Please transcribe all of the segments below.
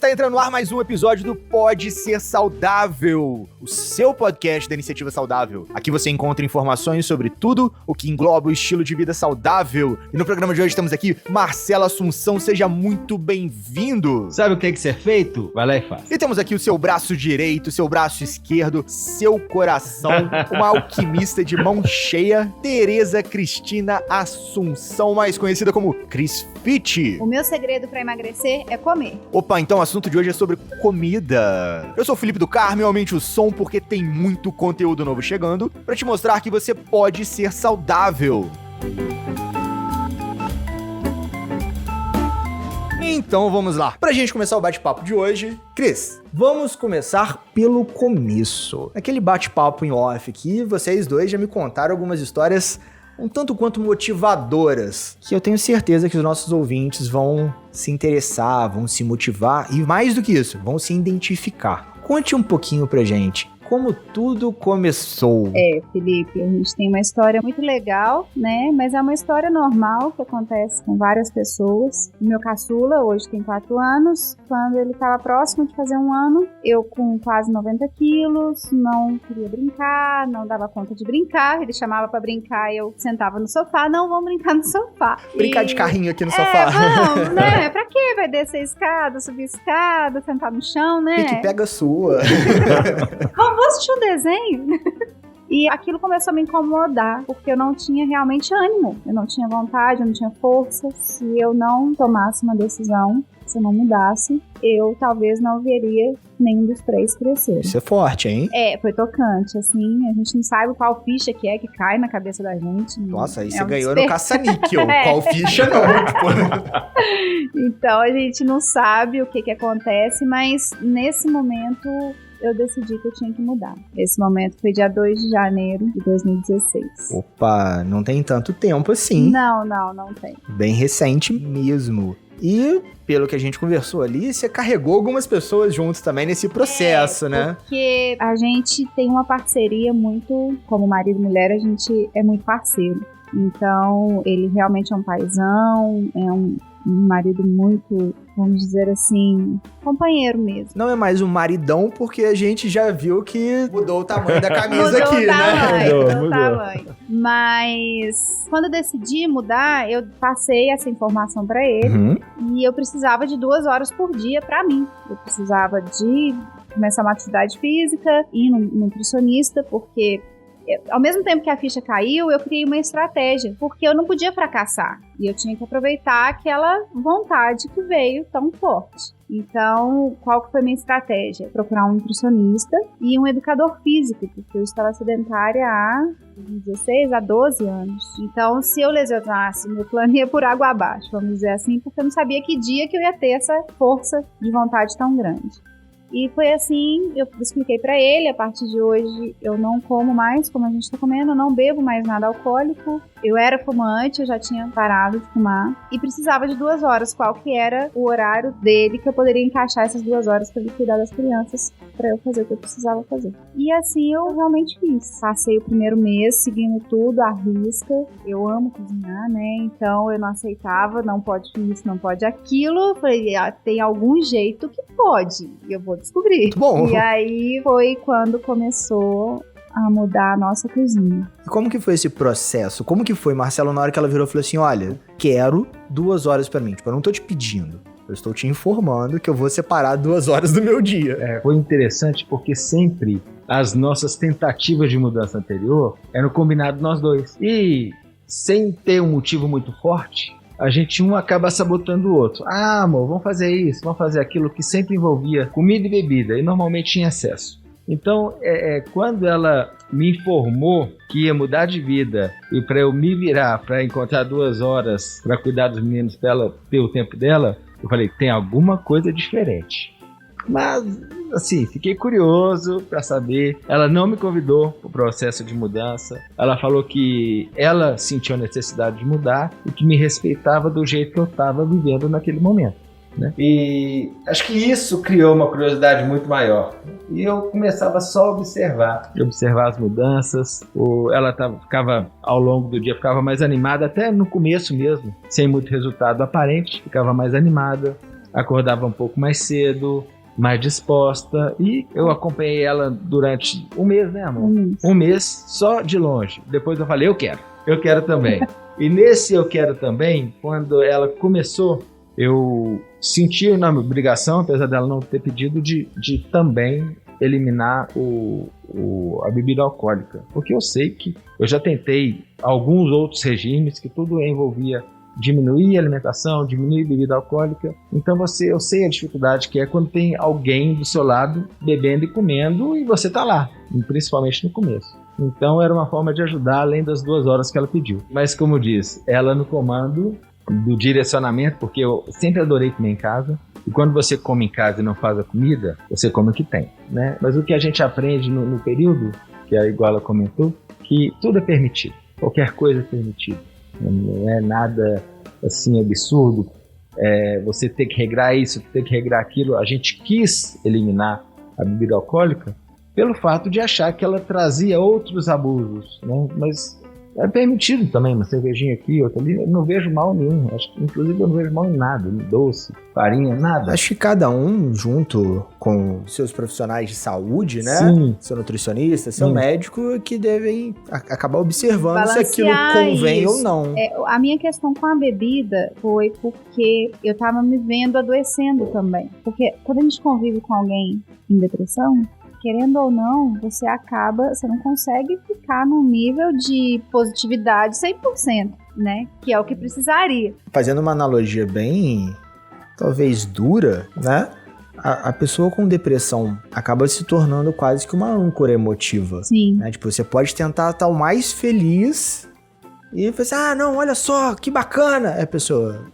está entrando no ar mais um episódio do Pode Ser Saudável, o seu podcast da Iniciativa Saudável. Aqui você encontra informações sobre tudo o que engloba o estilo de vida saudável. E no programa de hoje temos aqui Marcelo Assunção, seja muito bem-vindo. Sabe o que tem que ser feito? Vai lá e faz. E temos aqui o seu braço direito, seu braço esquerdo, seu coração, uma alquimista de mão cheia, Tereza Cristina Assunção, mais conhecida como Cris Fit. O meu segredo pra emagrecer é comer. Opa, então o assunto de hoje é sobre comida. Eu sou o Felipe do Carmo, aumente o som porque tem muito conteúdo novo chegando pra te mostrar que você pode ser saudável. Então vamos lá. Pra gente começar o bate-papo de hoje, Cris, vamos começar pelo começo. Naquele bate-papo em off aqui, vocês dois já me contaram algumas histórias um tanto quanto motivadoras, que eu tenho certeza que os nossos ouvintes vão se interessar, vão se motivar e, mais do que isso, vão se identificar. Conte um pouquinho pra gente como tudo começou. Felipe, a gente tem uma história muito legal, né? Mas é uma história normal que acontece com várias pessoas. O meu caçula hoje tem 4 anos. Quando ele estava próximo de fazer 1 ano, eu com quase 90 quilos, não queria brincar, não dava conta de brincar. Ele chamava pra brincar e eu sentava no sofá. Não, vamos brincar no sofá. Brincar de carrinho aqui no sofá. Vamos, né? Pra quê? Vai descer a escada, subir a escada, sentar no chão, né? Pique pega sua. Vamos assistir um desenho. E aquilo começou a me incomodar, porque eu não tinha realmente ânimo, eu não tinha vontade, eu não tinha força. Se eu não tomasse uma decisão, se eu não mudasse, eu talvez não veria nenhum dos 3 crescer. Isso é forte, hein? Foi tocante, assim, a gente não sabe qual ficha que é que cai na cabeça da gente. Nossa, aí você ganhou no caça-níquel, qual ficha não, tipo... Então a gente não sabe o que acontece, mas nesse momento eu decidi que eu tinha que mudar. Esse momento foi dia 2 de janeiro de 2016. Opa, não tem tanto tempo assim. Não tem. Bem recente mesmo. E, pelo que a gente conversou ali, você carregou algumas pessoas juntos também nesse processo, né? Porque a gente tem uma parceria muito... Como marido e mulher, a gente é muito parceiro. Então, ele realmente é um paizão, é um marido muito, vamos dizer assim, companheiro mesmo. Não é mais um maridão, porque a gente já viu que mudou o tamanho da camisa aqui, né? Mudou o tamanho. Mas quando eu decidi mudar, eu passei essa informação pra ele e eu precisava de 2 horas por dia pra mim. Eu precisava de começar uma atividade física, ir num nutricionista, porque... Ao mesmo tempo que a ficha caiu, eu criei uma estratégia, porque eu não podia fracassar. E eu tinha que aproveitar aquela vontade que veio tão forte. Então, qual que foi a minha estratégia? Procurar um nutricionista e um educador físico, porque eu estava sedentária há 16 a 12 anos. Então, se eu lesionasse, meu plano ia por água abaixo, vamos dizer assim, porque eu não sabia que dia que eu ia ter essa força de vontade tão grande. E foi assim, eu expliquei pra ele, a partir de hoje eu não como mais como a gente tá comendo, eu não bebo mais nada alcoólico. Eu era fumante, eu já tinha parado de fumar e precisava de 2 horas, qual que era o horário dele que eu poderia encaixar essas 2 horas pra ele cuidar das crianças, pra eu fazer o que eu precisava fazer. E assim eu realmente fiz. Passei o primeiro mês seguindo tudo à risca. Eu amo cozinhar, né? Então eu não aceitava, não pode isso, não pode aquilo. Falei, tem algum jeito que pode. E eu vou descobrir. Bom. E aí foi quando começou a mudar a nossa cozinha. E como que foi esse processo? Como que foi, Marcelo, na hora que ela virou e falou assim, olha, quero 2 horas pra mim. Tipo, eu não tô te pedindo. Eu estou te informando que eu vou separar 2 horas do meu dia. Foi interessante porque sempre as nossas tentativas de mudança anterior eram combinadas nós dois. E sem ter um motivo muito forte, a gente um acaba sabotando o outro. Ah, amor, vamos fazer isso, vamos fazer aquilo, que sempre envolvia comida e bebida e normalmente em excesso. Então, quando ela me informou que ia mudar de vida e para eu me virar, para encontrar 2 horas para cuidar dos meninos, para ela ter o tempo dela, eu falei, tem alguma coisa diferente. Mas, assim, fiquei curioso para saber. Ela não me convidou para o processo de mudança. Ela falou que ela sentiu a necessidade de mudar e que me respeitava do jeito que eu estava vivendo naquele momento, né? E acho que isso criou uma curiosidade muito maior. E eu começava só a observar as mudanças. Ela ficava, ao longo do dia, ficava mais animada, até no começo mesmo, sem muito resultado aparente, ficava mais animada. acordava um pouco mais cedo, mais disposta, e eu acompanhei ela durante um mês, né, amor? Um mês só de longe. Depois eu falei, eu quero também. E nesse eu quero também, quando ela começou, eu senti na obrigação, apesar dela não ter pedido, de também eliminar a bebida alcoólica. Porque eu sei que eu já tentei alguns outros regimes que tudo envolvia diminuir a alimentação, diminuir a bebida alcoólica. Então eu sei a dificuldade que é quando tem alguém do seu lado bebendo e comendo e você tá lá, principalmente no começo. Então era uma forma de ajudar, além das 2 horas que ela pediu. Mas como diz, ela no comando do direcionamento, porque eu sempre adorei comer em casa, e quando você come em casa e não faz a comida, você come o que tem, né? Mas o que a gente aprende no período, que a igual ela comentou, que tudo é permitido, qualquer coisa é permitida. Não é nada assim absurdo, você ter que regrar isso, ter que regrar aquilo. A gente quis eliminar a bebida alcoólica pelo fato de achar que ela trazia outros abusos, né? Mas é permitido também uma cervejinha aqui, outra ali. Eu não vejo mal nenhum. Acho que, inclusive, eu não vejo mal em nada. Em doce, farinha, nada. Acho que cada um, junto com seus profissionais de saúde, né? Sim. Seu nutricionista, seu médico, que devem acabar observando se aquilo Balancear convém isso. ou não. A minha questão com a bebida foi porque eu tava me vendo adoecendo também. Porque quando a gente convive com alguém em depressão, querendo ou não, você não consegue ficar num nível de positividade 100%, né? Que é o que precisaria. Fazendo uma analogia bem, talvez dura, né? A pessoa com depressão acaba se tornando quase que uma âncora emotiva. Sim. Né? Tipo, você pode tentar estar o mais feliz e pensar, não, olha só, que bacana. Aí a pessoa,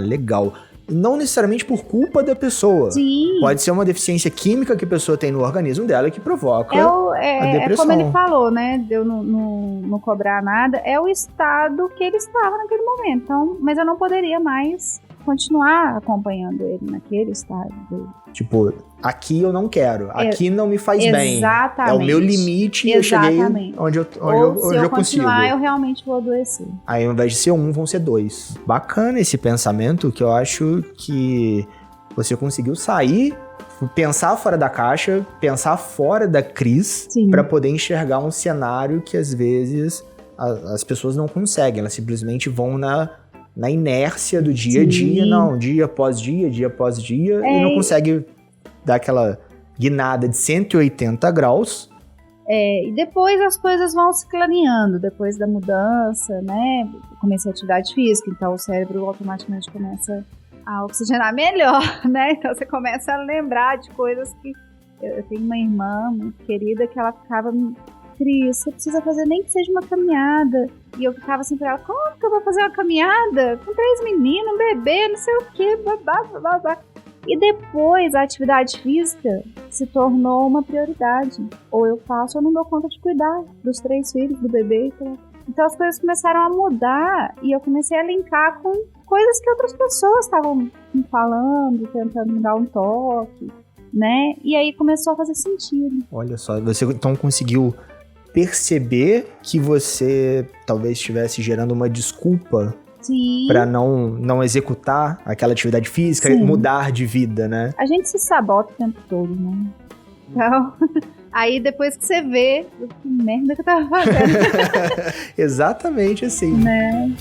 legal. Não necessariamente por culpa da pessoa. Sim. Pode ser uma deficiência química que a pessoa tem no organismo dela que provoca a depressão. É como ele falou, né? De eu não cobrar nada. É o estado que ele estava naquele momento. Então, mas eu não poderia mais continuar acompanhando ele naquele estado dele. Tipo, aqui eu não quero. Aqui não me faz bem. Exatamente. É o meu limite e eu cheguei onde eu se eu consigo. continuar, eu realmente vou adoecer. Aí ao invés de ser 1, vão ser 2. Bacana esse pensamento, que eu acho que você conseguiu sair, pensar fora da caixa, pensar fora da Cris, para poder enxergar um cenário que às vezes as pessoas não conseguem. Elas simplesmente vão na inércia do dia a dia, dia após dia, e não consegue dar aquela guinada de 180 graus. E depois as coisas vão se clareando, depois da mudança, né? Comecei a atividade física, então o cérebro automaticamente começa a oxigenar melhor, né? Então você começa a lembrar de coisas que... Eu tenho uma irmã muito querida que ela ficava... Cris, você precisa fazer nem que seja uma caminhada. E eu ficava assim pra ela, como que eu vou fazer uma caminhada? Com 3 meninos, um bebê, não sei o quê, babá. E depois a atividade física se tornou uma prioridade. Ou eu faço ou não dou conta de cuidar dos 3 filhos, do bebê. Então as coisas começaram a mudar e eu comecei a linkar com coisas que outras pessoas estavam me falando, tentando me dar um toque, né? E aí começou a fazer sentido. Olha só, você então conseguiu perceber que você talvez estivesse gerando uma desculpa para não executar aquela atividade física, mudar de vida, né? A gente se sabota o tempo todo, né? Então, aí depois que você vê, que merda que eu tava fazendo. Exatamente assim. Né?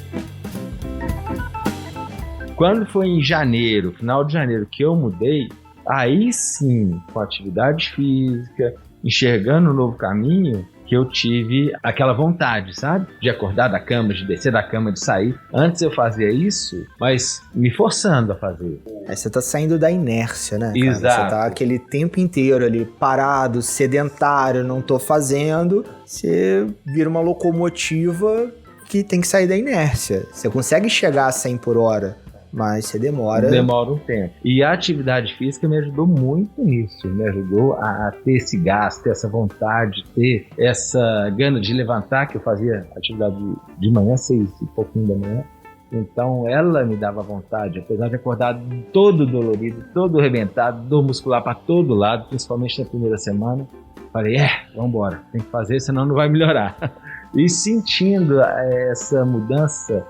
Quando foi em janeiro, final de janeiro, que eu mudei, aí sim, com atividade física, enxergando um novo caminho, que eu tive aquela vontade, sabe? De acordar da cama, de descer da cama, de sair. Antes eu fazia isso, mas me forçando a fazer. Aí você tá saindo da inércia, né, cara? Exato. Você tá aquele tempo inteiro ali parado, sedentário, não tô fazendo. Você vira uma locomotiva que tem que sair da inércia. Você consegue chegar a 100 por hora, mas você demora um tempo. E a atividade física me ajudou muito nisso. Me ajudou a ter esse gás, ter essa vontade, ter essa gana de levantar, que eu fazia atividade de manhã, 6 e pouquinho da manhã. Então ela me dava vontade, apesar de acordar todo dolorido, todo arrebentado, dor muscular para todo lado, principalmente na primeira semana. Falei, vambora, tem que fazer, senão não vai melhorar. e sentindo essa mudança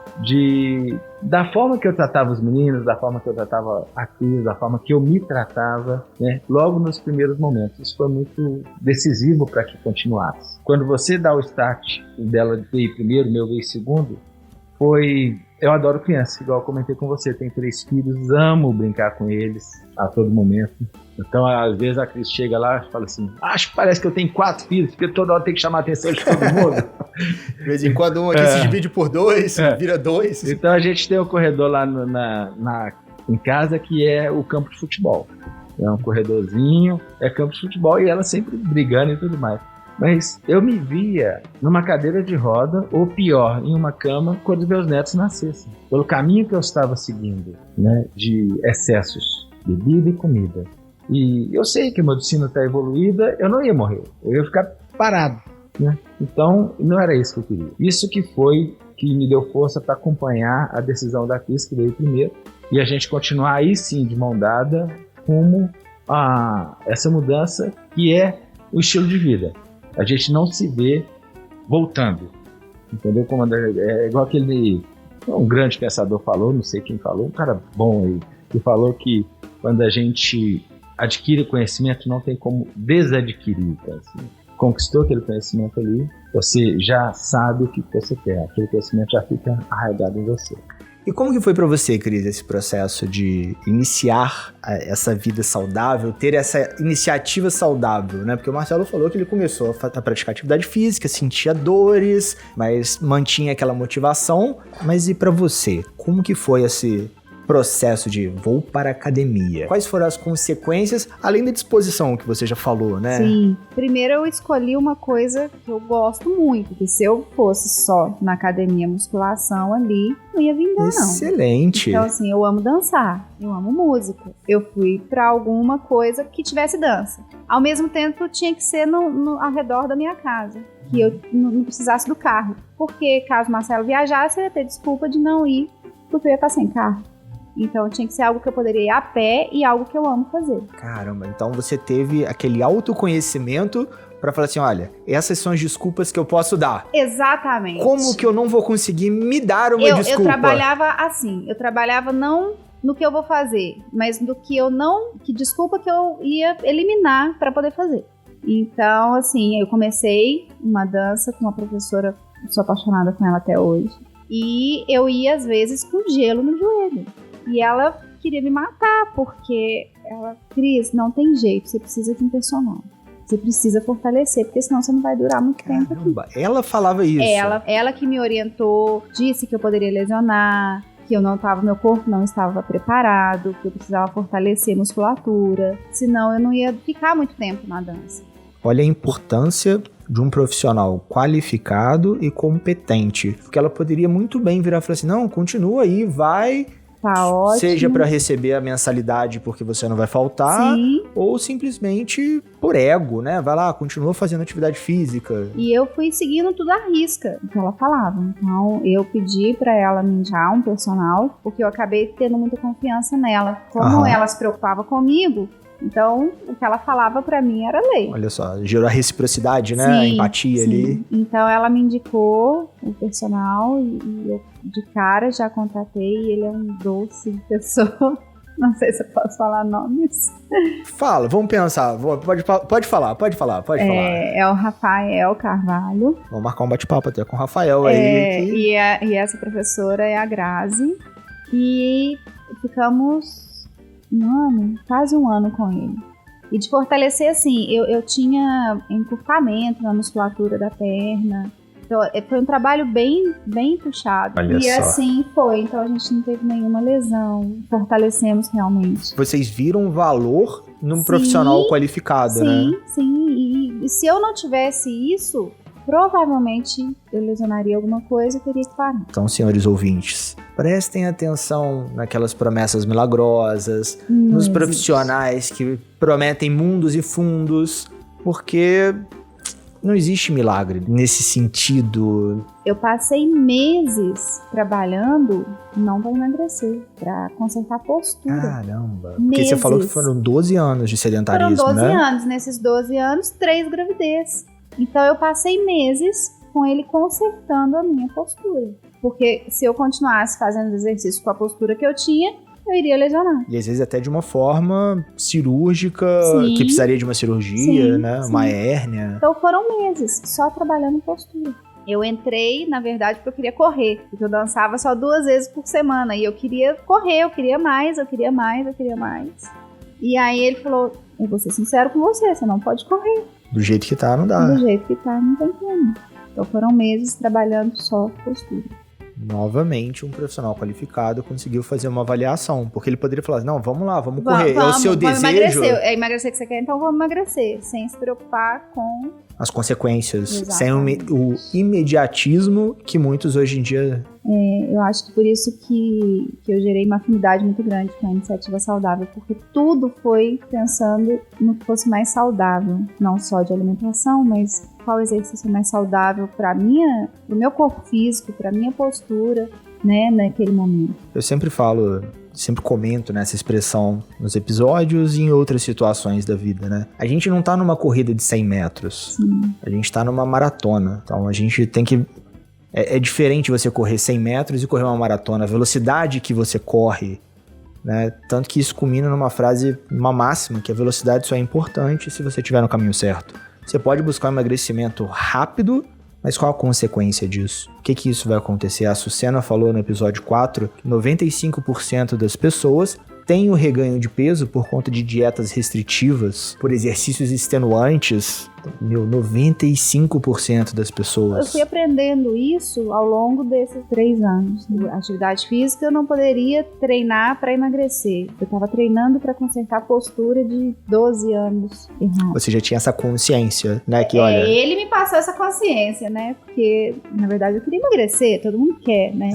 da forma que eu tratava os meninos, da forma que eu tratava a Cris, da forma que eu me tratava, né? Logo nos primeiros momentos. Isso foi muito decisivo para que continuasse. Quando você dá o start dela veio primeiro, meu veio segundo, eu adoro criança, igual eu comentei com você, tenho 3 filhos, amo brincar com eles a todo momento. Então, às vezes a Cris chega lá e fala assim, acho que parece que eu tenho 4 filhos, porque toda hora tem que chamar a atenção de todo mundo. De vez em quando um aqui se divide por 2, vira 2. Então a gente tem um corredor lá em casa que é o campo de futebol. É um corredorzinho, é campo de futebol e ela sempre brigando e tudo mais. Mas eu me via numa cadeira de roda, ou pior, em uma cama, quando meus netos nascessem. Pelo caminho que eu estava seguindo, né, de excessos, bebida e comida. E eu sei que a medicina está evoluída, eu não ia morrer, eu ia ficar parado, né? Então, não era isso que eu queria. Isso que me deu força para acompanhar a decisão da Cris, que veio primeiro, e a gente continuar aí sim, de mão dada, rumo a essa mudança que é o estilo de vida. A gente não se vê voltando, entendeu? É igual um grande pensador falou, não sei quem falou, um cara bom aí, que falou que quando a gente adquire conhecimento, não tem como desadquirir. Então, assim, conquistou aquele conhecimento ali, você já sabe o que você quer, aquele conhecimento já fica arraigado em você. E como que foi pra você, Cris, esse processo de iniciar essa vida saudável, ter essa iniciativa saudável, né? Porque o Marcelo falou que ele começou a praticar atividade física, sentia dores, mas mantinha aquela motivação. Mas e pra você? Como que foi esse processo de vou para a academia? Quais foram as consequências, além da disposição que você já falou, né? Sim. Primeiro eu escolhi uma coisa que eu gosto muito, que se eu fosse só na academia musculação ali, não ia vingar, não. Excelente. Então, assim, eu amo dançar, eu amo música. Eu fui pra alguma coisa que tivesse dança. Ao mesmo tempo, tinha que ser ao redor da minha casa, que eu não precisasse do carro. Porque caso o Marcelo viajasse, eu ia ter desculpa de não ir, porque eu ia estar sem carro. Então tinha que ser algo que eu poderia ir a pé e algo que eu amo fazer. Caramba, então você teve aquele autoconhecimento pra falar assim, olha, essas são as desculpas que eu posso dar. Exatamente. Como que eu não vou conseguir me dar uma desculpa? Eu trabalhava assim, eu trabalhava não no que eu vou fazer, mas no que eu não, que desculpa que eu ia eliminar pra poder fazer. Então, assim, eu comecei uma dança com uma professora, sou apaixonada com ela até hoje, e eu ia às vezes com gelo no joelho. E ela queria me matar, porque ela, Cris, não tem jeito, você precisa de um personal. Você precisa fortalecer, porque senão você não vai durar muito tempo aqui. Ela falava isso? Ela que me orientou, disse que eu poderia lesionar, que meu corpo não estava preparado, que eu precisava fortalecer musculatura, senão eu não ia ficar muito tempo na dança. Olha a importância de um profissional qualificado e competente, porque ela poderia muito bem virar e falar assim, não, continua aí, vai... Tá ótimo. Seja para receber a mensalidade porque você não vai faltar, sim, ou simplesmente por ego, né? Vai lá, continua fazendo atividade física. E eu fui seguindo tudo à risca, o que ela falava. Então, eu pedi para ela me indicar um personal, porque eu acabei tendo muita confiança nela. Como ela se preocupava comigo, então, o que ela falava pra mim era lei. Olha só, gerou a reciprocidade, né? Sim, a empatia ali. Então, ela me indicou o personal e eu, de cara, já contatei. Ele é um doce de pessoa. Não sei se eu posso falar nomes. Fala, vamos pensar. Pode falar. É o Rafael Carvalho. Vamos marcar um bate-papo até com o Rafael aí. E essa professora é a Grazi. E ficamos... quase um ano com ele. E de fortalecer, assim, eu tinha encurtamento na musculatura da perna. Então, foi um trabalho bem, bem puxado. Olha só. Assim foi. Então, a gente não teve nenhuma lesão. Fortalecemos realmente. Vocês viram valor num profissional qualificado, né? Sim. E se eu não tivesse isso... provavelmente eu lesionaria alguma coisa e teria que parar. Então, senhores ouvintes, prestem atenção naquelas promessas milagrosas, nos profissionais que prometem mundos e fundos, porque não existe milagre nesse sentido. Eu passei meses trabalhando não para emagrecer, para consertar a postura. Caramba! Porque você falou que foram 12 anos de sedentarismo, né? Foram 12 anos. Nesses 12 anos, 3 gravidez. Então, eu passei meses com ele consertando a minha postura. Porque se eu continuasse fazendo exercício com a postura que eu tinha, eu iria lesionar. E às vezes até de uma forma cirúrgica, Sim. que precisaria de uma cirurgia, Sim, né? sim. Uma hérnia. Então foram meses só trabalhando postura. Eu entrei, na verdade, porque eu queria correr. Porque eu dançava só 2 vezes por semana. E eu queria correr, eu queria mais. E aí ele falou, eu vou ser sincero com você não pode correr. Do jeito que tá, não dá. Do jeito que tá, não tem como. Então foram meses trabalhando só postura. Novamente, um profissional qualificado conseguiu fazer uma avaliação. Porque ele poderia falar, não, vamos lá, vamos correr. É o seu desejo. Emagrecer. É emagrecer que você quer, então vamos emagrecer. Sem se preocupar com as consequências. Exatamente. Sem o imediatismo que muitos hoje em dia... Eu acho que por isso que eu gerei uma afinidade muito grande com a iniciativa saudável, porque tudo foi pensando no que fosse mais saudável, não só de alimentação, mas qual exercício é mais saudável para o meu corpo físico, para minha postura, né, naquele momento. Eu sempre comento nessa expressão nos episódios e em outras situações da vida, né? A gente não tá numa corrida de 100 metros, Sim. A gente tá numa maratona, então a gente tem que... É diferente você correr 100 metros e correr uma maratona. A velocidade que você corre, né? Tanto que isso culmina numa frase, uma máxima, que a velocidade só é importante se você estiver no caminho certo. Você pode buscar um emagrecimento rápido, mas qual a consequência disso? O que isso vai acontecer? A Sucena falou no episódio 4 que 95% das pessoas têm o reganho de peso por conta de dietas restritivas, por exercícios extenuantes. 95% das pessoas. Eu fui aprendendo isso ao longo desses 3 anos. Atividade física eu não poderia treinar para emagrecer. Eu estava treinando para consertar a postura de 12 anos. Você já tinha essa consciência, né? Que, olha... Ele me passou essa consciência, né? Porque, na verdade, eu queria emagrecer. Todo mundo quer, né?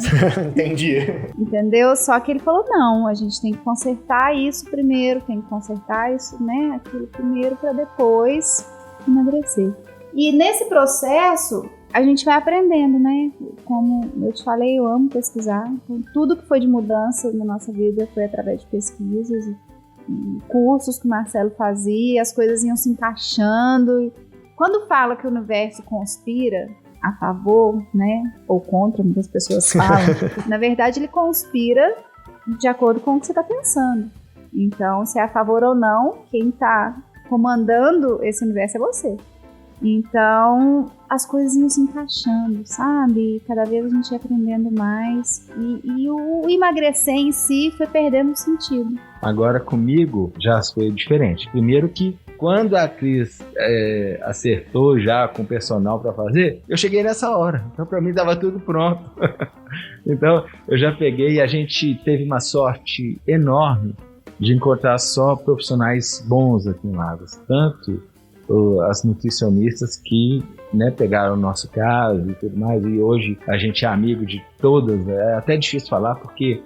Entendi. Entendeu? Só que ele falou, não, a gente tem que consertar isso primeiro, tem que consertar isso, né? Aquilo primeiro para depois... emagrecer. E nesse processo a gente vai aprendendo, né? Como eu te falei, eu amo pesquisar. Então, tudo que foi de mudança na nossa vida foi através de pesquisas e cursos que o Marcelo fazia, as coisas iam se encaixando. Quando fala que o universo conspira a favor, né? Ou contra, muitas pessoas falam. Na verdade, ele conspira de acordo com o que você está pensando. Então, se é a favor ou não, quem está comandando esse universo é você. Então, as coisas iam se encaixando, sabe? Cada vez a gente ia aprendendo mais. E o emagrecer em si foi perdendo sentido. Agora comigo já foi diferente. Primeiro que quando a Cris acertou já com o personal para fazer, eu cheguei nessa hora. Então para mim estava tudo pronto. Então eu já peguei e a gente teve uma sorte enorme de encontrar só profissionais bons aqui em Lagos. Tanto as nutricionistas que, né, pegaram o nosso caso e tudo mais, e hoje a gente é amigo de todas. É até difícil falar porque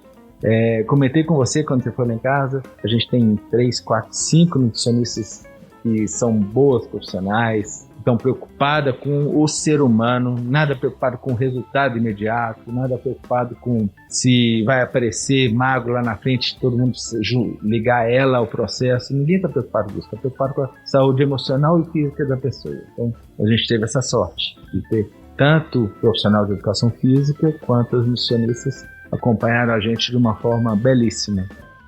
comentei com você quando você foi lá em casa, a gente tem 3, 4, 5 nutricionistas que são boas profissionais, estão preocupadas com o ser humano, nada preocupado com o resultado imediato, nada preocupado com se vai aparecer magro lá na frente, todo mundo ligar ela ao processo. Ninguém está preocupado com isso, está preocupado com a saúde emocional e física da pessoa. Então a gente teve essa sorte de ter tanto profissional de educação física quanto os nutricionistas acompanharam a gente de uma forma belíssima.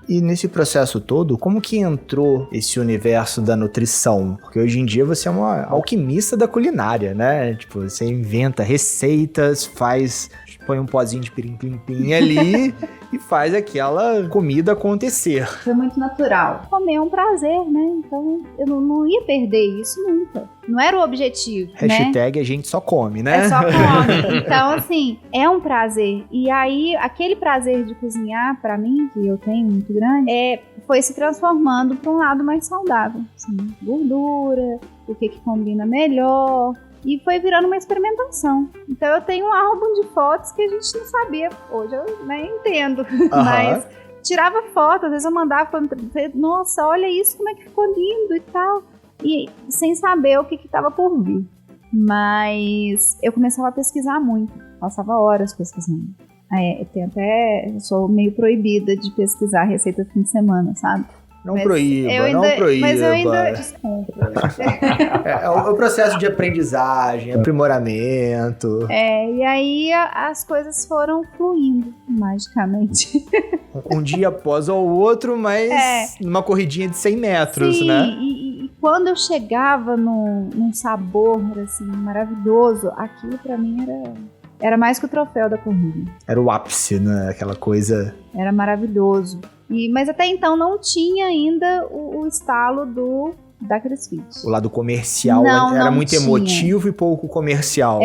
E nesse processo todo, como que entrou esse universo da nutrição? Porque hoje em dia você é uma alquimista da culinária, né? Tipo, você inventa receitas, põe um pozinho de pirim-plim-plim ali e faz aquela comida acontecer. Foi muito natural. Comer é um prazer, né? Então eu não ia perder isso nunca. Não era o objetivo, Hashtag a gente só come, né? É só come. Então, assim, é um prazer. E aí, aquele prazer de cozinhar, pra mim, que eu tenho muito grande, foi se transformando pra um lado mais saudável. Assim, gordura, o que combina melhor. E foi virando uma experimentação. Então eu tenho um álbum de fotos que a gente não sabia. Hoje eu nem entendo. Mas tirava foto, às vezes eu mandava pra nossa, olha isso, como é que ficou lindo e tal. E sem saber o que estava por vir. Mas eu começava a pesquisar muito. Passava horas pesquisando. Eu sou meio proibida de pesquisar receita no fim de semana, sabe? Não proíba, não proíba. Mas eu ainda desconto. É o processo de aprendizagem, aprimoramento. E aí as coisas foram fluindo magicamente. Um dia após o outro, mas numa corridinha de 100 metros, sim, né? E quando eu chegava num sabor, assim, maravilhoso, aquilo pra mim era mais que o troféu da corrida. Era o ápice, né? Aquela coisa... Era maravilhoso. Mas até então não tinha ainda o estalo da CrossFit. O lado comercial era muito emotivo e pouco comercial.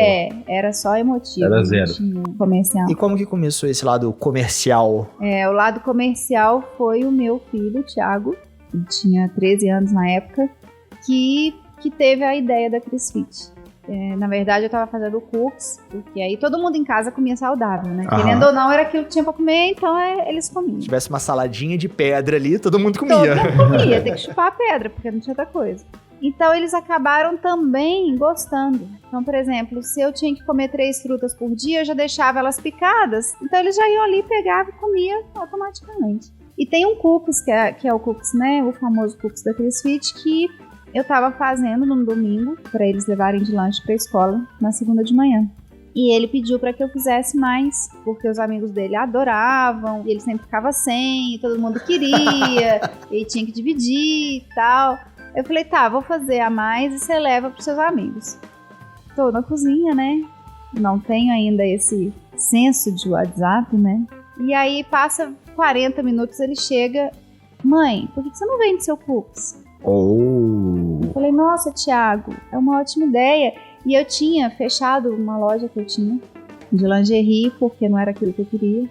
Era só emotivo. Era zero. Não tinha comercial. E como que começou esse lado comercial? O lado comercial foi o meu filho, o Thiago, que tinha 13 anos na época, que teve a ideia da CrossFit. Na verdade, eu tava fazendo o cookies, porque aí todo mundo em casa comia saudável, né? Aham. Querendo ou não, era aquilo que tinha pra comer, então eles comiam. Se tivesse uma saladinha de pedra ali, todo mundo comia. Todo mundo comia, tem que chupar a pedra, porque não tinha outra coisa. Então, eles acabaram também gostando. Então, por exemplo, se eu tinha que comer 3 frutas por dia, eu já deixava elas picadas, então eles já iam ali, pegavam e comiam automaticamente. E tem um cookies, que é o cookies, né? O famoso cookies da CrossFit, que eu tava fazendo no domingo para eles levarem de lanche pra escola na segunda de manhã. E ele pediu para que eu fizesse mais, porque os amigos dele adoravam, e ele sempre ficava sem, e todo mundo queria, e tinha que dividir e tal. Eu falei, tá, vou fazer a mais e você leva pros seus amigos. Tô na cozinha, né? Não tenho ainda esse senso de WhatsApp, né? E aí passa 40 minutos, ele chega, mãe, por que você não vende seu cookies? Eu falei, nossa, Thiago, é uma ótima ideia. E eu tinha fechado uma loja que eu tinha de lingerie, porque não era aquilo que eu queria.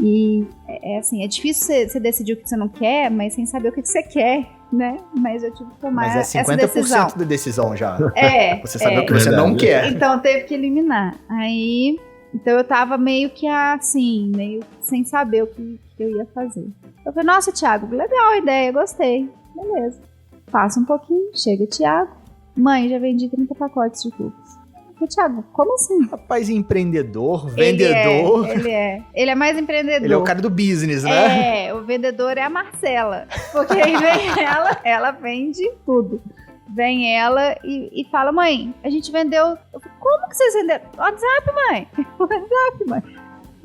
E assim, é difícil você decidir o que você não quer, mas sem saber o que você quer, né? Mas eu tive que tomar essa decisão. Mas é 50% da decisão já. Você sabe o que Verdade. você não quer. Então teve que eliminar. Então eu tava meio que assim, meio sem saber o que eu ia fazer. Eu falei, nossa, Thiago, legal a ideia, gostei. Beleza. Passa um pouquinho, chega o Thiago. Mãe, já vendi 30 pacotes de cookies. Eu falei, Thiago, como assim? Rapaz, empreendedor, vendedor. Ele é mais empreendedor. Ele é o cara do business, né? O vendedor é a Marcela. Porque aí vem ela vende tudo. Vem ela e fala, mãe, a gente vendeu... Eu falei, como que vocês venderam? WhatsApp, mãe. WhatsApp, mãe.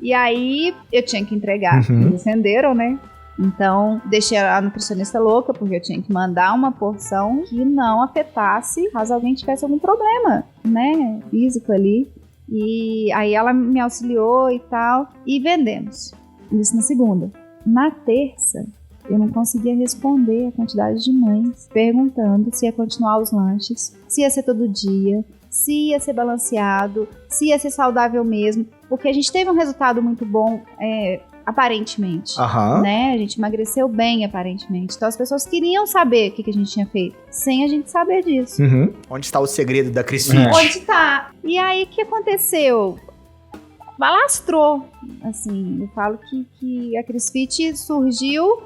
E aí eu tinha que entregar. Eles venderam, né? Então, deixei a nutricionista louca, porque eu tinha que mandar uma porção que não afetasse caso alguém tivesse algum problema, né, físico ali. E aí ela me auxiliou e tal, e vendemos. Isso na segunda. Na terça, eu não conseguia responder a quantidade de mães perguntando se ia continuar os lanches, se ia ser todo dia, se ia ser balanceado, se ia ser saudável mesmo, porque a gente teve um resultado muito bom, aparentemente, né? A gente emagreceu bem, aparentemente. Então as pessoas queriam saber o que a gente tinha feito, sem a gente saber disso. Onde está o segredo da CrossFit? Onde tá? E aí, o que aconteceu? Balastrou, assim. Eu falo que a CrossFit surgiu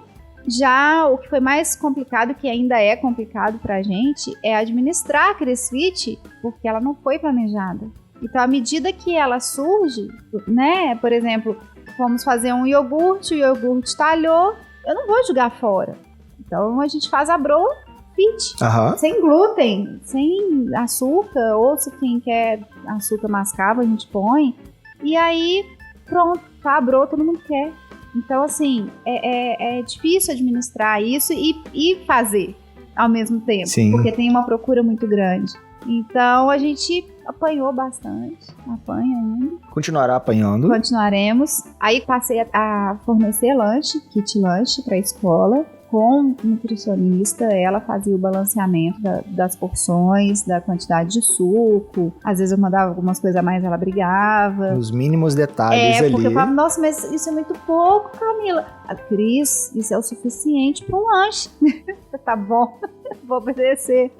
já. O que foi mais complicado, que ainda é complicado pra gente, é administrar a CrossFit, porque ela não foi planejada. Então, à medida que ela surge, né? Por exemplo, fomos fazer um iogurte, o iogurte talhou, eu não vou jogar fora. Então a gente faz a Bro Fit, sem glúten, sem açúcar, ou se quem quer açúcar mascavo, a gente põe. E aí, pronto, tá a Bro, todo mundo quer. Então, assim, é difícil administrar isso e fazer ao mesmo tempo, porque tem uma procura muito grande. Então a gente apanhou bastante, apanha ainda. Continuará apanhando. Continuaremos. Aí passei a fornecer lanche, kit lanche para a escola, com nutricionista. Ela fazia o balanceamento das porções, da quantidade de suco. Às vezes eu mandava algumas coisas a mais, ela brigava. Os mínimos detalhes ali. Porque eu falava, nossa, mas isso é muito pouco, Camila. A Cris, isso é o suficiente para um lanche. Tá bom, vou obedecer.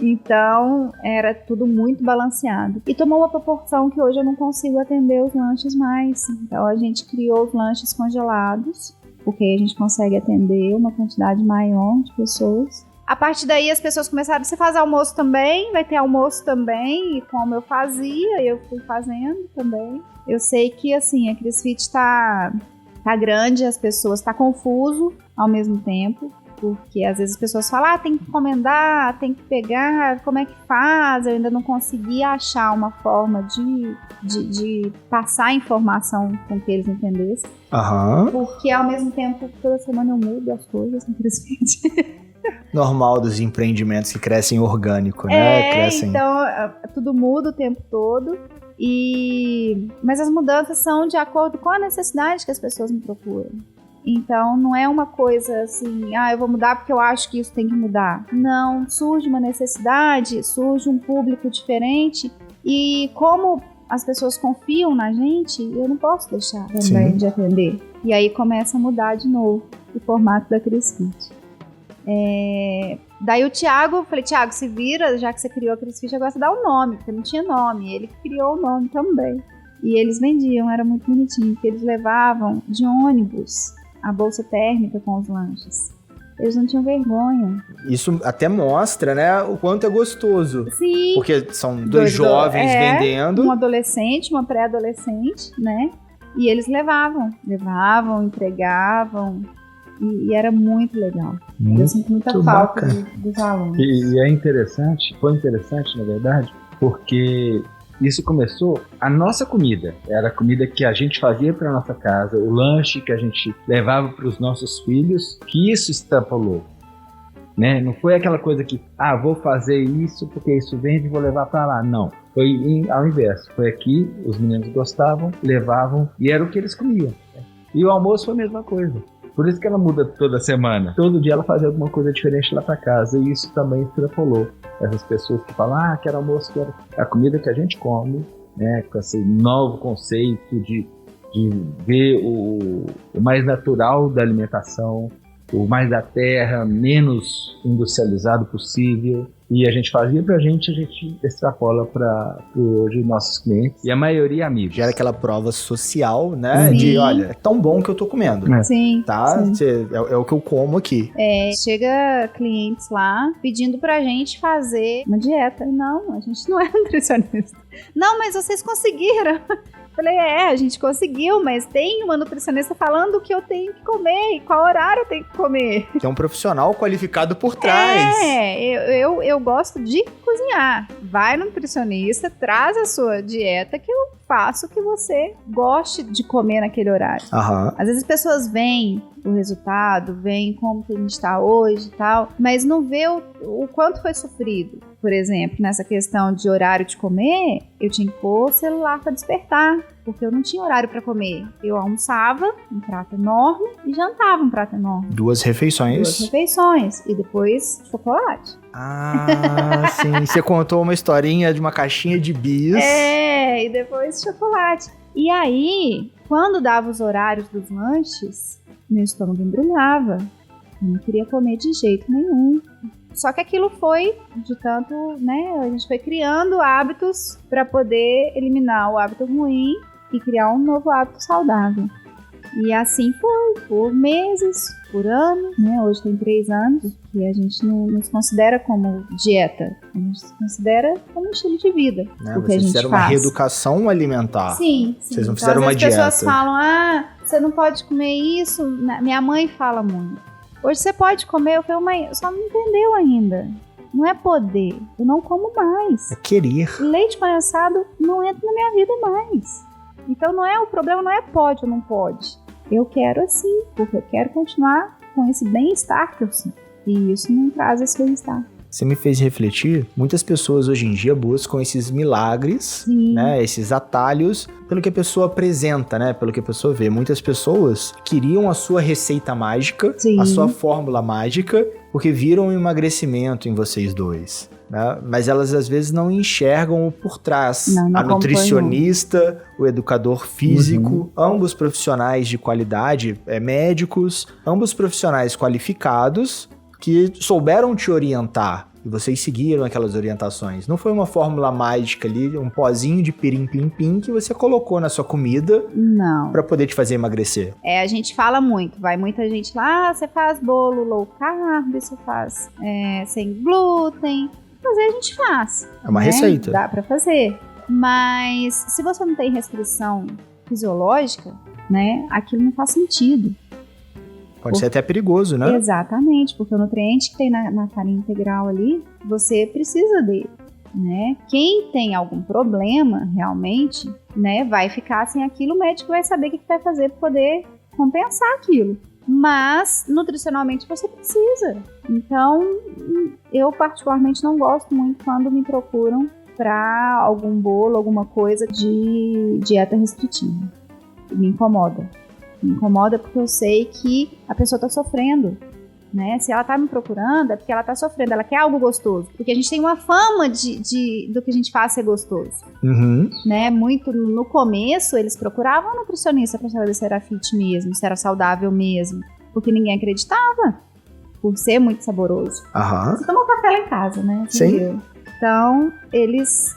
Então, era tudo muito balanceado. E tomou uma proporção que hoje eu não consigo atender os lanches mais. Então, a gente criou os lanches congelados, porque aí a gente consegue atender uma quantidade maior de pessoas. A partir daí, as pessoas começaram, você faz almoço também? Vai ter almoço também? E como eu fazia, eu fui fazendo também. Eu sei que, assim, a CrossFit tá grande, as pessoas, tá confuso ao mesmo tempo, Porque às vezes as pessoas falam, tem que encomendar, tem que pegar, como é que faz? Eu ainda não consegui achar uma forma de passar a informação com que eles entendessem. Porque ao mesmo tempo, toda semana eu mudo as coisas, infelizmente. Normal dos empreendimentos que crescem orgânico, né? Então tudo muda o tempo todo. Mas as mudanças são de acordo com a necessidade que as pessoas me procuram. Então não é uma coisa assim, eu vou mudar porque eu acho que isso tem que mudar. Não, surge uma necessidade, surge um público diferente e como as pessoas confiam na gente, eu não posso deixar também de atender. E aí começa a mudar de novo o formato da CrisFit. Daí o Thiago, falei, Thiago, se vira, já que você criou a CrisFit, agora você dá um nome, porque não tinha nome, ele criou o nome também. E eles vendiam, era muito bonitinho, porque eles levavam de ônibus a bolsa térmica com os lanches. Eles não tinham vergonha. Isso até mostra, né, o quanto é gostoso. Sim. Porque são dois jovens vendendo. Um adolescente, uma pré-adolescente, né? E eles levavam, entregavam. E era muito legal. Eu sinto muita falta dos alunos. E é interessante, foi interessante, na verdade, porque isso começou, a nossa comida, era a comida que a gente fazia para nossa casa, o lanche que a gente levava para os nossos filhos, que isso extrapolou, né? Não foi aquela coisa que, vou fazer isso porque isso vende e vou levar para lá, não. Foi ao inverso, foi aqui, os meninos gostavam, levavam e era o que eles comiam. Né? E o almoço foi a mesma coisa. Por isso que ela muda toda semana. Todo dia ela fazia alguma coisa diferente lá para casa. E isso também extrapolou. Essas pessoas que falam, quero almoço, quero a comida que a gente come, né? Com esse novo conceito de ver o mais natural da alimentação, o mais da terra, menos industrializado possível. E a gente fazia pra gente, a gente extrapola para hoje nossos clientes. E a maioria amigos. Gera aquela prova social, né? Sim. De, olha, é tão bom que eu tô comendo. Sim. Tá? Sim. É o que eu como aqui. Chega clientes lá pedindo pra gente fazer uma dieta. Não, a gente não é nutricionista. Não, mas vocês conseguiram. Falei, a gente conseguiu, mas tem uma nutricionista falando o que eu tenho que comer e qual horário eu tenho que comer. Tem um profissional qualificado por trás. Eu gosto de cozinhar. Vai no nutricionista, traz a sua dieta que eu faço o que você goste de comer naquele horário. Às vezes as pessoas veem o resultado, veem como que a gente está hoje e tal, mas não vê o quanto foi sofrido. Por exemplo, nessa questão de horário de comer, eu tinha que pôr o celular para despertar, porque eu não tinha horário para comer. Eu almoçava um prato enorme e jantava um prato enorme. 2 refeições. 2 refeições. E depois chocolate. Sim. Você contou uma historinha de uma caixinha de bis. E depois chocolate. E aí, quando dava os horários dos lanches, meu estômago embrulhava. Eu não queria comer de jeito nenhum. Só que aquilo foi, de tanto, né, a gente foi criando hábitos para poder eliminar o hábito ruim e criar um novo hábito saudável. E assim foi, por meses, por anos, né? Hoje tem 3 anos, que a gente não se considera como dieta, a gente se considera como um estilo de vida. Né? Vocês fizeram uma reeducação alimentar. Sim. Vocês não fizeram uma dieta. As pessoas falam, você não pode comer isso. Minha mãe fala muito. Hoje você pode comer. Eu falei, mãe, só não entendeu ainda. Não é poder, eu não como mais. É querer. Leite condensado não entra na minha vida mais. Então o problema não é pode ou não pode. Eu quero assim, porque eu quero continuar com esse bem-estar que eu sinto. E isso não traz esse bem-estar. Você me fez refletir, muitas pessoas hoje em dia buscam esses milagres, né, esses atalhos, pelo que a pessoa apresenta, né, pelo que a pessoa vê. Muitas pessoas queriam a sua receita mágica, a sua fórmula mágica, porque viram um emagrecimento em vocês dois. Né? Mas elas às vezes não enxergam o por trás. Não a nutricionista, o educador físico, ambos profissionais de qualidade, médicos, ambos profissionais qualificados, que souberam te orientar e vocês seguiram aquelas orientações. Não foi uma fórmula mágica ali, um pozinho de pirim-plim-pim que você colocou na sua comida para poder te fazer emagrecer. A gente fala muito, vai muita gente lá, você faz bolo low carb, você faz sem glúten. Fazer a gente faz. É uma receita. Dá para fazer. Mas se você não tem restrição fisiológica, né, aquilo não faz sentido. Pode ser até perigoso, né? Exatamente, porque o nutriente que tem na farinha integral ali, você precisa dele, né? Quem tem algum problema, realmente, né, vai ficar sem aquilo, o médico vai saber o que vai fazer para poder compensar aquilo. Mas, nutricionalmente, você precisa. Então, eu particularmente não gosto muito quando me procuram para algum bolo, alguma coisa de dieta restritiva. Me incomoda. Me incomoda porque eu sei que a pessoa está sofrendo, né? Se ela está me procurando, é porque ela está sofrendo, ela quer algo gostoso. Porque a gente tem uma fama do que a gente faz ser gostoso. Né? Muito no começo, eles procuravam um nutricionista para saber se era fit mesmo, se era saudável mesmo. Porque ninguém acreditava, por ser muito saboroso. Você toma um café lá em casa, né? Sim. Então, eles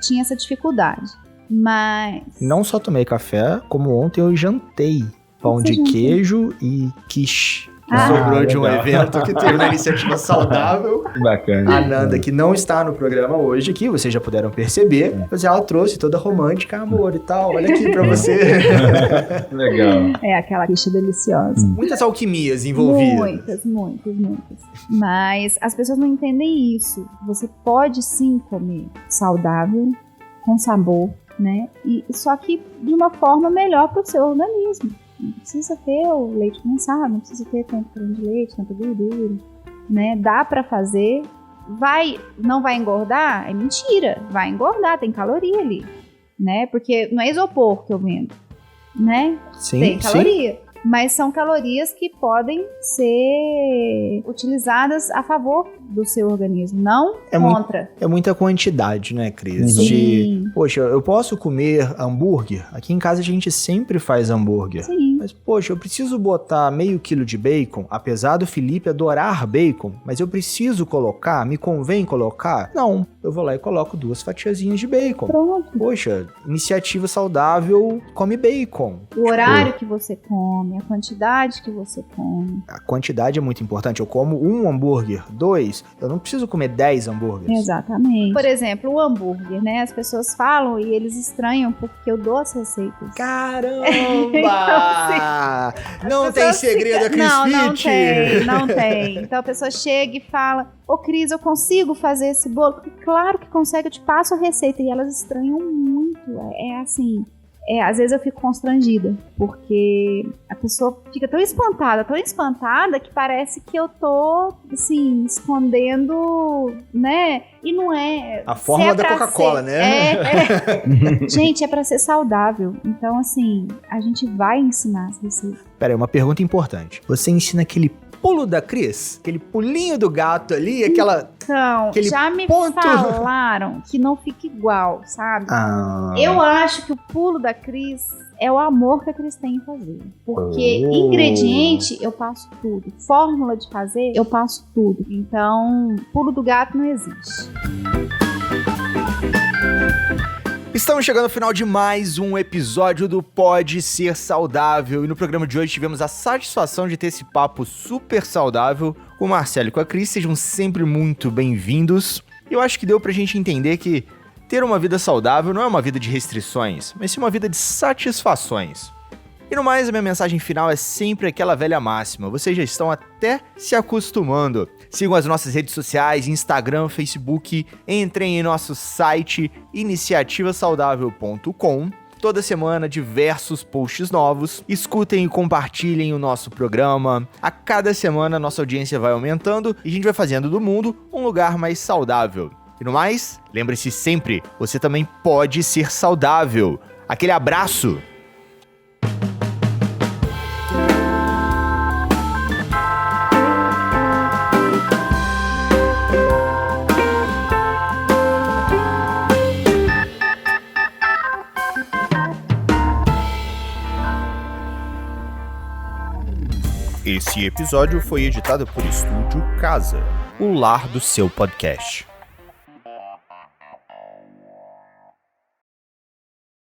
tinham essa dificuldade. Mas... Não só tomei café, como ontem eu jantei pão de queijo e quiche. Sobrou de um evento que teve uma iniciativa saudável. Bacana. A Nanda, que não está no programa hoje aqui, vocês já puderam perceber, mas ela trouxe toda romântica, amor e tal. Olha aqui pra você. Legal. É aquela quiche deliciosa. Muitas alquimias envolvidas. Muitas. Mas as pessoas não entendem isso. Você pode sim comer saudável, com sabor, né? Só que de uma forma melhor para o seu organismo. Não precisa ter o leite condensado, não precisa ter tanto creme de leite, tanta gordura, né? Dá pra fazer. Não vai engordar? É mentira. Vai engordar, tem caloria ali, né? Porque não é isopor que eu vendo, né? Sim, tem caloria. Sim. Mas são calorias que podem ser utilizadas a favor do seu organismo, não contra. É muita quantidade, né, Cris? Poxa, eu posso comer hambúrguer? Aqui em casa a gente sempre faz hambúrguer. Sim. Mas, poxa, eu preciso botar meio quilo de bacon, apesar do Felipe adorar bacon, mas eu preciso colocar? Me convém colocar? Não, eu vou lá e coloco 2 fatiazinhas de bacon. Pronto. Poxa, iniciativa saudável, come bacon. O horário que você come, a quantidade que você come. A quantidade é muito importante. Eu como 1 hambúrguer, 2, eu não preciso comer 10 hambúrgueres. Exatamente. Por exemplo, o hambúrguer, né? As pessoas falam e eles estranham porque eu dou as receitas. Caramba! Então, não tem segredo, a Cris Não tem. Então a pessoa chega e fala: ô Cris, eu consigo fazer esse bolo? Claro que consegue, eu te passo a receita. E elas estranham muito. É assim... às vezes eu fico constrangida, porque a pessoa fica tão espantada que parece que eu tô, assim, escondendo, né? E não é... A fórmula da Coca-Cola, né? Gente, é pra ser saudável. Então, assim, a gente vai ensinar as receitas. Pera aí, uma pergunta importante. Você ensina aquele pulo da Cris? Aquele pulinho do gato ali, Então, já me falaram que não fica igual, sabe? Eu acho que o pulo da Cris é o amor que a Cris tem em fazer. Porque ingrediente, eu passo tudo. Fórmula de fazer, eu passo tudo. Então, pulo do gato não existe. Estamos chegando ao final de mais um episódio do Pode Ser Saudável. E no programa de hoje tivemos a satisfação de ter esse papo super saudável com o Marcelo e com a Cris. Sejam sempre muito bem-vindos. Eu acho que deu pra gente entender que ter uma vida saudável não é uma vida de restrições, mas sim uma vida de satisfações. E no mais, a minha mensagem final é sempre aquela velha máxima. Vocês já estão até se acostumando. Sigam as nossas redes sociais, Instagram, Facebook. Entrem em nosso site iniciativasaudável.com. Toda semana, diversos posts novos. Escutem e compartilhem o nosso programa. A cada semana, nossa audiência vai aumentando e a gente vai fazendo do mundo um lugar mais saudável. E no mais, lembre-se sempre, você também pode ser saudável. Aquele abraço! Esse episódio foi editado por Estúdio Casa, o lar do seu podcast.